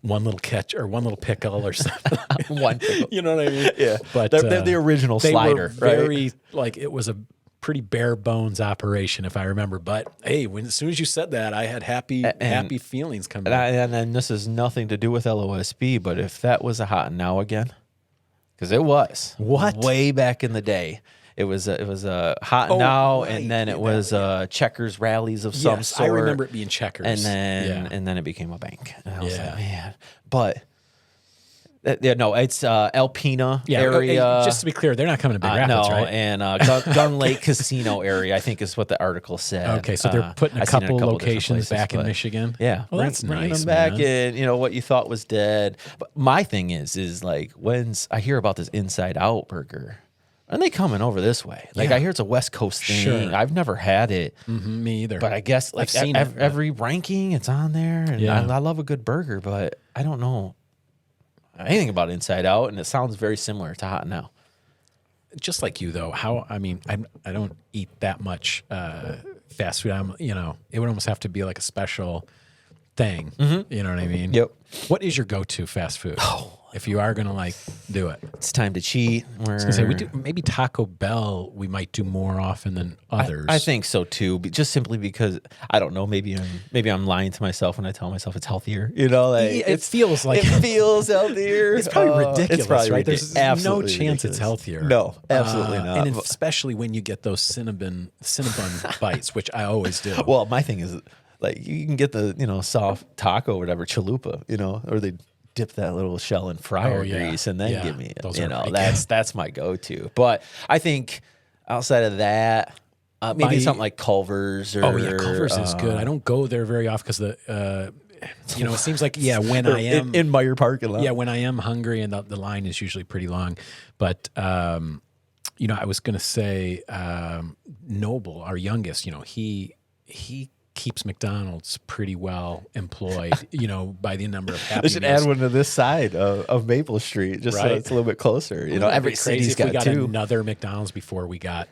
[SPEAKER 1] one little one little pickle or something.
[SPEAKER 2] One pickle.
[SPEAKER 1] You know what I mean?
[SPEAKER 2] Yeah.
[SPEAKER 1] But
[SPEAKER 2] they're the original slider,
[SPEAKER 1] were very,
[SPEAKER 2] right?
[SPEAKER 1] like it was a pretty bare bones operation, if I remember. But hey, as soon as you said that, I had happy feelings coming.
[SPEAKER 2] And this has nothing to do with LOSB, but if that was a Hot Now again, because it was way back in the day. It was a Hot Now, right. And then it was Checkers rallies of some sort.
[SPEAKER 1] I remember it being Checkers,
[SPEAKER 2] and then it became a bank. And I was like, man, but. No, it's Alpena area.
[SPEAKER 1] Just to be clear, they're not coming to Big Rapids, right?
[SPEAKER 2] And Gun Lake Casino area, I think is what the article said.
[SPEAKER 1] Okay, so they're putting a couple locations back in Michigan.
[SPEAKER 2] Yeah,
[SPEAKER 1] well, that's nice.
[SPEAKER 2] Bringing them back in, what you thought was dead. But my thing is like when I hear about this Inside Out burger, are they coming over this way? Like I hear it's a West Coast thing.
[SPEAKER 1] Sure.
[SPEAKER 2] I've never had it.
[SPEAKER 1] Mm-hmm, me either.
[SPEAKER 2] But I guess like
[SPEAKER 1] I've seen
[SPEAKER 2] every ranking, it's on there. And I love a good burger, but I don't know anything about Inside Out, and it sounds very similar to Hot Now.
[SPEAKER 1] Just like you, though. I don't eat that much fast food. It would almost have to be like a special thing. Mm-hmm. You know what I mean?
[SPEAKER 2] Yep.
[SPEAKER 1] What is your go-to fast food? If you are gonna do it,
[SPEAKER 2] it's time to cheat.
[SPEAKER 1] I was gonna say we do maybe Taco Bell. We might do more often than others.
[SPEAKER 2] I think so too. Just simply because I don't know. Maybe I'm lying to myself when I tell myself it's healthier.
[SPEAKER 1] It feels
[SPEAKER 2] healthier.
[SPEAKER 1] It's probably ridiculous,
[SPEAKER 2] it's probably
[SPEAKER 1] right? There's no chance it's healthier.
[SPEAKER 2] No, absolutely not.
[SPEAKER 1] And especially when you get those Cinnabon bites, which I always do.
[SPEAKER 2] Well, my thing is like you can get the soft taco or whatever chalupa, or they dip that little shell in fryer grease and then give me it. That's my go-to. But I think outside of that, maybe something like Culver's or
[SPEAKER 1] Culver's is good. I don't go there very often because it seems like when I am
[SPEAKER 2] in Meyer parking lot.
[SPEAKER 1] Yeah, when I am hungry and the line is usually pretty long. But I was gonna say Noble, our youngest, he keeps McDonald's pretty well employed, by the number of Happy
[SPEAKER 2] They should
[SPEAKER 1] Meals.
[SPEAKER 2] add one to this side of Maple Street, just so it's a little bit closer. Every city's got two.
[SPEAKER 1] Another McDonald's before we got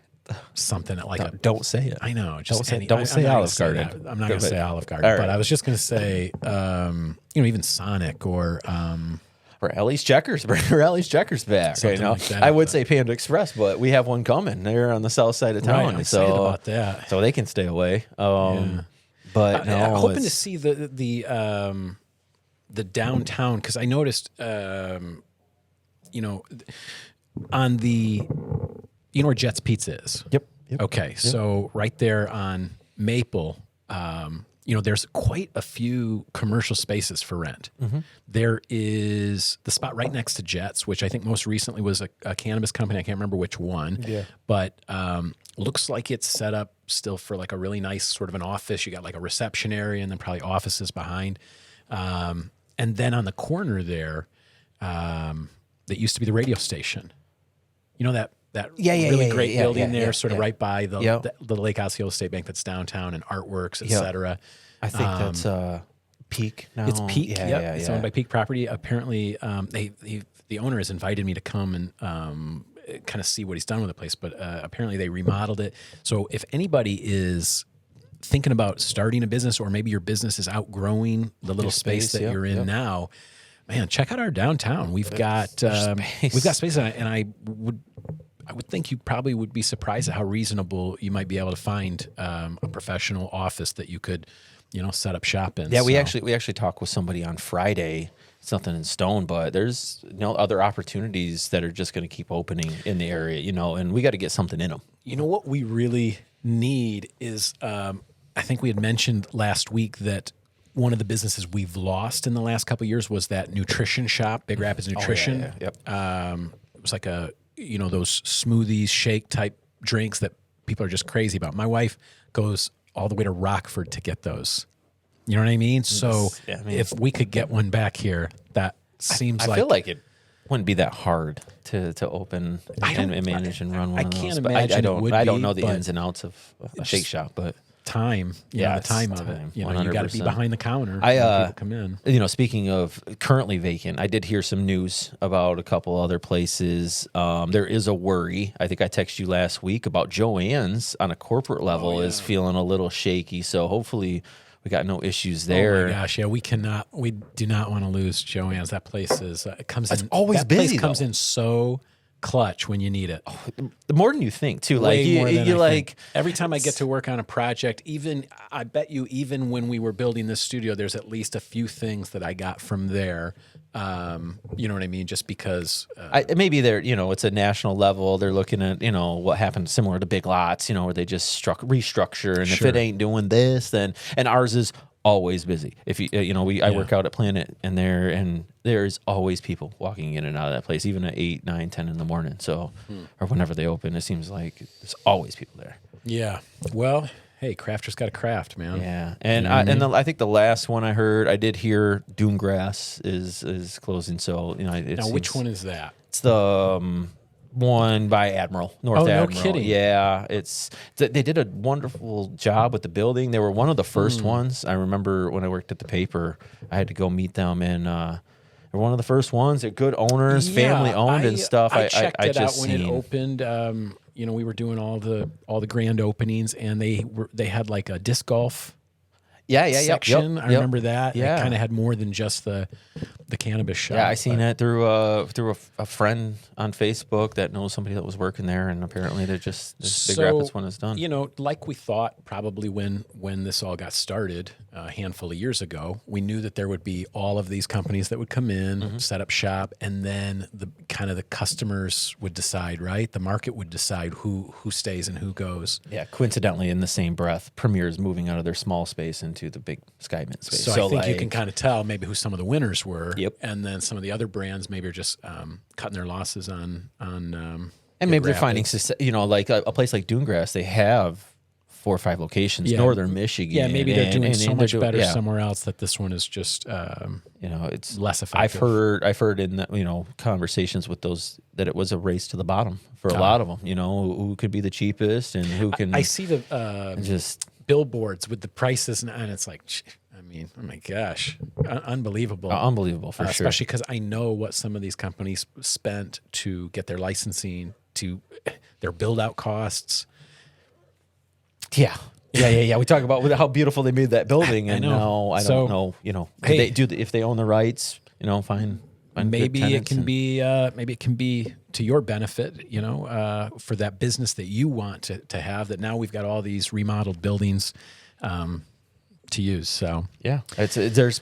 [SPEAKER 1] something
[SPEAKER 2] don't say it.
[SPEAKER 1] I know.
[SPEAKER 2] Don't say Olive Garden.
[SPEAKER 1] I'm not going to say Olive Garden, but I was just going to say, even Sonic or
[SPEAKER 2] Rally's Checkers. Bring Rally's Checkers back.
[SPEAKER 1] Like that,
[SPEAKER 2] I would say Panda Express, but we have one coming. They're on the south side of town.
[SPEAKER 1] Right, I'm excited about that.
[SPEAKER 2] So they can stay away. But no,
[SPEAKER 1] I'm hoping to see the downtown, because I noticed, you know, on the, you know where Jet's Pizza is?
[SPEAKER 2] Yep.
[SPEAKER 1] Okay, so right there on Maple, you know, there's quite a few commercial spaces for rent. There is the spot right next to Jets, which I think most recently was a cannabis company. I can't remember which one.
[SPEAKER 2] Yeah.
[SPEAKER 1] But looks like it's set up still for like a really nice sort of an office. You got like a reception area and then probably offices behind. And then on the corner there, that used to be the radio station. You know that really great building there, sort of right by the Lake Osceola State Bank that's downtown, and artworks, et cetera.
[SPEAKER 2] I think that's Peak now.
[SPEAKER 1] It's Peak. It's owned by Peak Property. Apparently, the owner has invited me to come and kind of see what he's done with the place. But apparently, they remodeled it. So if anybody is thinking about starting a business, or maybe your business is outgrowing the little space that you're in now, man, check out our downtown. We've got space, and I would think you probably would be surprised at how reasonable you might be able to find a professional office that you could, you know, set up shop in.
[SPEAKER 2] Yeah, we actually talked with somebody on Friday. It's nothing in stone, but there's other opportunities that are just going to keep opening in the area, and we got to get something in them. You
[SPEAKER 1] know what we really need is, I think we had mentioned last week that one of the businesses we've lost in the last couple of years was that nutrition shop, Big Rapids Nutrition.
[SPEAKER 2] Yep.
[SPEAKER 1] It was like those smoothies, shake type drinks that people are just crazy about. My wife goes all the way to Rockford to get those. You know what I mean? So if we could get one back here, that seems
[SPEAKER 2] I feel like it wouldn't be that hard to open and manage and run one of those.
[SPEAKER 1] I can't imagine
[SPEAKER 2] I don't know the ins and outs of a shake shop, but
[SPEAKER 1] time. The time of it. You got to be behind the counter when people come in.
[SPEAKER 2] Speaking of currently vacant, I did hear some news about a couple other places. There is a worry. I think I texted you last week about Joann's on a corporate level is feeling a little shaky. So hopefully we got no issues there.
[SPEAKER 1] Oh my gosh, yeah, we do not want to lose Joann's. That place is
[SPEAKER 2] always
[SPEAKER 1] that
[SPEAKER 2] busy.
[SPEAKER 1] Place comes in so clutch when you need it.
[SPEAKER 2] More than you think, too.
[SPEAKER 1] Way more than I think. Every time I get to work on a project, I bet you even when we were building this studio, there's at least a few things that I got from there. You know what I mean? Just because
[SPEAKER 2] maybe they're it's a national level. They're looking at what happened similar to Big Lots, where they just restructure, and if it ain't doing this, then and ours is always busy. If I work out at Planet, and there's always people walking in and out of that place, even at 8, 9, 10 in the morning. So, or whenever they open, it seems like there's always people there.
[SPEAKER 1] Yeah. Well, hey, crafters got a craft, man.
[SPEAKER 2] Yeah. And I think the last one I did hear Doomgrass is closing. So
[SPEAKER 1] now which one is that?
[SPEAKER 2] It's the one by Admiral, North Admiral.
[SPEAKER 1] No kidding.
[SPEAKER 2] Yeah, they did a wonderful job with the building. They were one of the first ones. I remember when I worked at the paper, I had to go meet them, and they're one of the first ones. They're good owners, family owned and stuff.
[SPEAKER 1] I checked it out when it opened. We were doing all the grand openings, and they had like a disc golf section. I remember that.
[SPEAKER 2] Yeah.
[SPEAKER 1] It kind of had more than just the cannabis shop.
[SPEAKER 2] Yeah, I seen it through a friend on Facebook that knows somebody that was working there, and apparently they're just Big Rapids one is done.
[SPEAKER 1] Like we thought probably when this all got started a handful of years ago, we knew that there would be all of these companies that would come in, set up shop, and then the customers would decide, right? The market would decide who stays and who goes.
[SPEAKER 2] Yeah, coincidentally, in the same breath, Premier's moving out of their small space into the big Skymint space.
[SPEAKER 1] So I think you can kind of tell maybe who some of the winners were.
[SPEAKER 2] Yep.
[SPEAKER 1] And then some of the other brands maybe are just cutting their losses on
[SPEAKER 2] and maybe they're finding, like a place like Doomgrass, they have 4 or 5 locations, northern Michigan.
[SPEAKER 1] Yeah, maybe they're doing so much better somewhere else that this one is just
[SPEAKER 2] it's
[SPEAKER 1] less effective.
[SPEAKER 2] I've heard in the, conversations with those that it was a race to the bottom for a lot of them. Who could be the cheapest and who can.
[SPEAKER 1] I see the just billboards with the prices, and it's like, I mean, oh my gosh, unbelievable.
[SPEAKER 2] Unbelievable, for sure.
[SPEAKER 1] Especially because I know what some of these companies spent to get their licensing, to their build-out costs.
[SPEAKER 2] Yeah. We talk about how beautiful they made that building, and now I don't know. Hey, if they own the rights, fine.
[SPEAKER 1] Maybe it can be to your benefit, for that business that you want to have. That now we've got all these remodeled buildings. to use. So
[SPEAKER 2] yeah, there's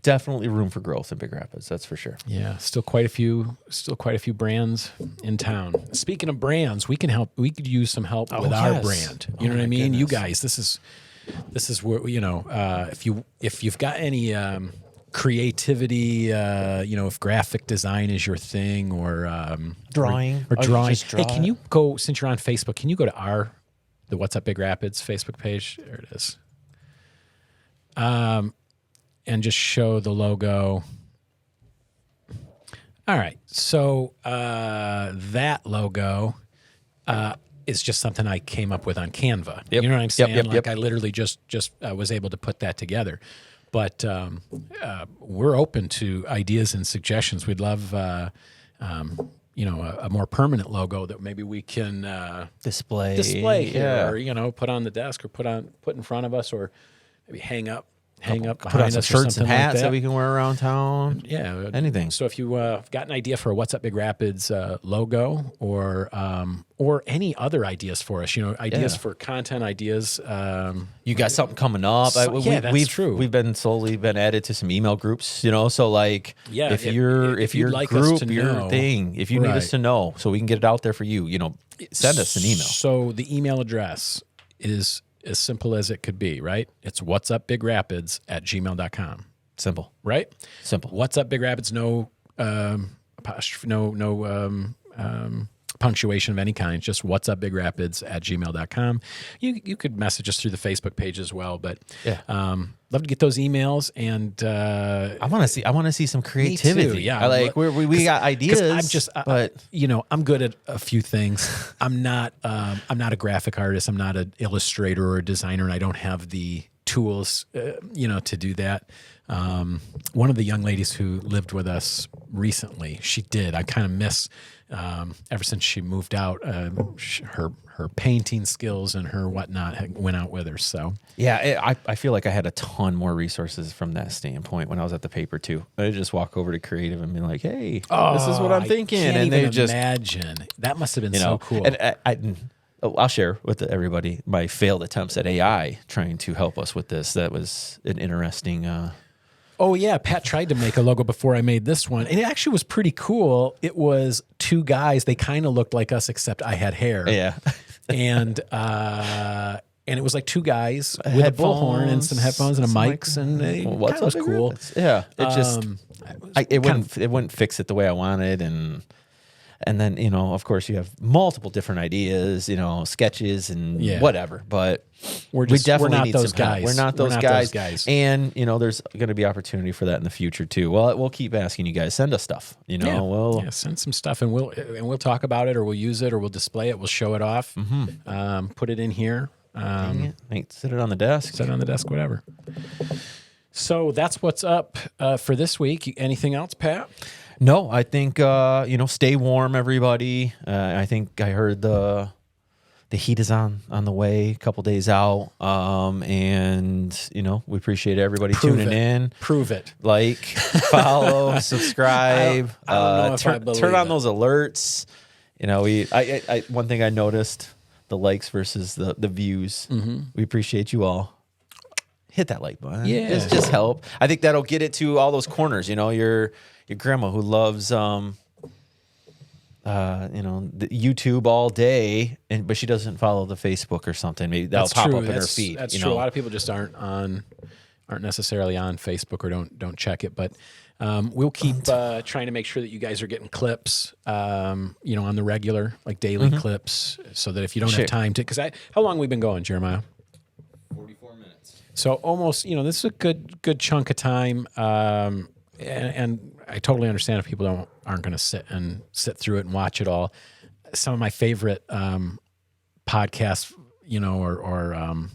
[SPEAKER 2] definitely room for growth in Big Rapids. That's for sure.
[SPEAKER 1] yeah, still quite a few brands in town. Speaking of brands, we could use some help with our brand. You know what I mean? Goodness. You guys, this is where, if you've got any creativity, if graphic design is your thing, or
[SPEAKER 2] drawing.
[SPEAKER 1] Hey, can you go, since you're on Facebook, can you go to the What's Up Big Rapids Facebook page? There it is. And just show the logo. All right. So that logo is just something I came up with on Canva. Yep. You know what I'm saying? I literally just was able to put that together. But we're open to ideas and suggestions. We'd love, a more permanent logo that maybe we can
[SPEAKER 2] display
[SPEAKER 1] here, or put on the desk, or put in front of us, or maybe hang up
[SPEAKER 2] put on some shirts and hats that we can wear around town.
[SPEAKER 1] Yeah,
[SPEAKER 2] anything.
[SPEAKER 1] So if you got an idea for a What's Up Big Rapids logo, or any other ideas for us, ideas for content, ideas.
[SPEAKER 2] You got something coming up?
[SPEAKER 1] That's true.
[SPEAKER 2] We've been slowly added to some email groups. So like, if your
[SPEAKER 1] like
[SPEAKER 2] group,
[SPEAKER 1] us to
[SPEAKER 2] your
[SPEAKER 1] know,
[SPEAKER 2] thing, if you need us to know, so we can get it out there for you, send us an email.
[SPEAKER 1] So the email address is as simple as it could be, right? It's whatsupbigrapids@gmail.com.
[SPEAKER 2] Simple.
[SPEAKER 1] Right?
[SPEAKER 2] Simple.
[SPEAKER 1] What's Up Big Rapids, no apostrophe, no punctuation of any kind, just whatsupbigrapids@gmail.com. You could message us through the Facebook page as well, but love to get those emails, and
[SPEAKER 2] I want to see some creativity.
[SPEAKER 1] Me too, yeah.
[SPEAKER 2] We got ideas.
[SPEAKER 1] I'm good at a few things. I'm not a graphic artist. I'm not an illustrator or a designer, and I don't have the tools, to do that. One of the young ladies who lived with us recently, she did. I kind of miss, ever since she moved out, her painting skills and her whatnot went out with her. So
[SPEAKER 2] yeah, I feel like I had a ton more resources from that standpoint when I was at the paper too. I just walk over to creative and be like, "Hey, this is what I'm thinking,"
[SPEAKER 1] and they just imagine that must have been so cool.
[SPEAKER 2] And I'll share with everybody my failed attempts at AI trying to help us with this. That was an interesting.
[SPEAKER 1] Oh, yeah. Pat tried to make a logo before I made this one. And it actually was pretty cool. It was two guys. They kind of looked like us, except I had hair.
[SPEAKER 2] Yeah.
[SPEAKER 1] And it was like two guys with a bullhorn and some headphones and a mics. And it kind of was cool.
[SPEAKER 2] Yeah. It wouldn't fix it the way I wanted. And then, of course, you have multiple different ideas, sketches and whatever. But we definitely need some help. We're not those guys. And, there's going to be opportunity for that in the future, too. Well, we'll keep asking you guys. Send us stuff. We'll
[SPEAKER 1] send some stuff, and we'll talk about it, or we'll use it, or we'll display it. We'll show it off. Mm-hmm. Put it in here.
[SPEAKER 2] Sit it on the desk.
[SPEAKER 1] Sit it on the desk, whatever. So that's what's up for this week. Anything else, Pat?
[SPEAKER 2] No, I think stay warm, everybody. I think I heard the heat is on the way, a couple days out, and we appreciate everybody tuning in.
[SPEAKER 1] Prove it.
[SPEAKER 2] Like, follow, subscribe.
[SPEAKER 1] I don't know if I believe
[SPEAKER 2] turn on those alerts. I one thing I noticed: the likes versus the views. Mm-hmm. We appreciate you all. Hit that like button.
[SPEAKER 1] Yeah,
[SPEAKER 2] just help. I think that'll get it to all those corners. Your grandma who loves the YouTube all day, but she doesn't follow the Facebook or something. Maybe that'll pop up in her feed.
[SPEAKER 1] That's true. A lot of people just aren't necessarily on Facebook, or don't check it. But we'll keep trying to make sure that you guys are getting clips, on the regular, like daily clips, so that if you don't have time to, because how long have we been going, Jeremiah?
[SPEAKER 3] 44 minutes.
[SPEAKER 1] So almost, this is a good chunk of time. And I totally understand if people aren't going to sit through it and watch it all. Some of my favorite podcasts, or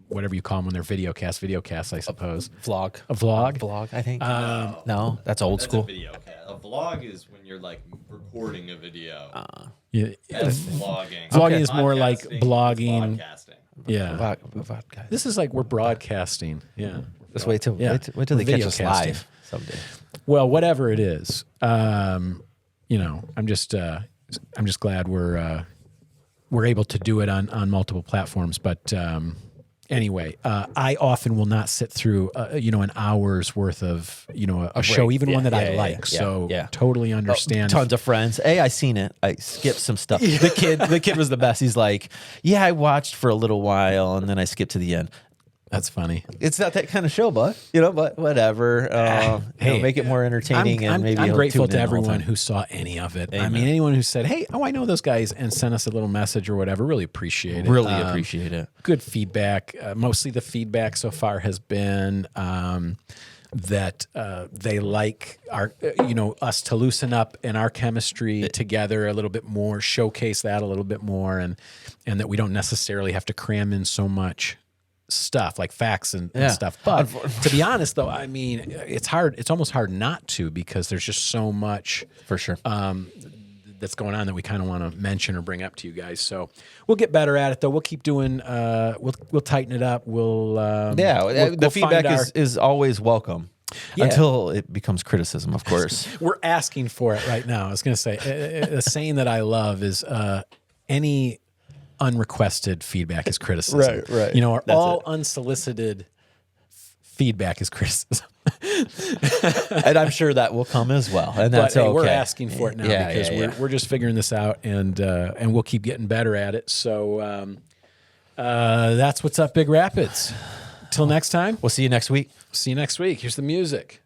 [SPEAKER 1] whatever you call them when they're videocasts, I suppose.
[SPEAKER 2] A vlog, I think. No, that's old school.
[SPEAKER 3] A video cast. A vlog is when you're like recording a video.
[SPEAKER 1] That's
[SPEAKER 3] vlogging.
[SPEAKER 1] Vlogging is more like blogging.
[SPEAKER 3] Podcasting.
[SPEAKER 1] Yeah. This is like we're broadcasting. Yeah.
[SPEAKER 2] Just wait till they catch us live someday.
[SPEAKER 1] Well, whatever it is, I'm just glad we're able to do it on multiple platforms. But Anyway, I often will not sit through, an hour's worth of, a show, even one that I like. So totally understand.
[SPEAKER 2] Tons of friends. Hey, I seen it. I skipped some stuff. The kid was the best. He's like, yeah, I watched for a little while and then I skipped to the end.
[SPEAKER 1] That's funny.
[SPEAKER 2] It's not that kind of show, but whatever. Make it more entertaining.
[SPEAKER 1] I'm
[SPEAKER 2] maybe
[SPEAKER 1] grateful to everyone who saw any of it.
[SPEAKER 2] Amen.
[SPEAKER 1] I mean, anyone who said, "Hey, I know those guys," and sent us a little message or whatever. Really appreciate it.
[SPEAKER 2] Really appreciate it.
[SPEAKER 1] Good feedback. Mostly the feedback so far has been that they like our, us to loosen up in our chemistry together a little bit more, showcase that a little bit more, and that we don't necessarily have to cram in so much stuff like facts and stuff. But to be honest, though, I mean, it's hard. It's almost hard not to, because there's just so much
[SPEAKER 2] for sure
[SPEAKER 1] that's going on that we kind of want to mention or bring up to you guys. So we'll get better at it, though. We'll keep doing. We'll tighten it up.
[SPEAKER 2] The feedback is always welcome. Yeah. Until it becomes criticism, of course.
[SPEAKER 1] We're asking for it right now. I was going to say a saying that I love is any unrequested feedback is criticism.
[SPEAKER 2] Right.
[SPEAKER 1] All unsolicited feedback is criticism.
[SPEAKER 2] And I'm sure that will come as well. And that's okay.
[SPEAKER 1] We're asking for it now because we're just figuring this out, and we'll keep getting better at it. So that's what's up, Big Rapids. Till next time.
[SPEAKER 2] We'll see you next week.
[SPEAKER 1] See you next week. Here's the music.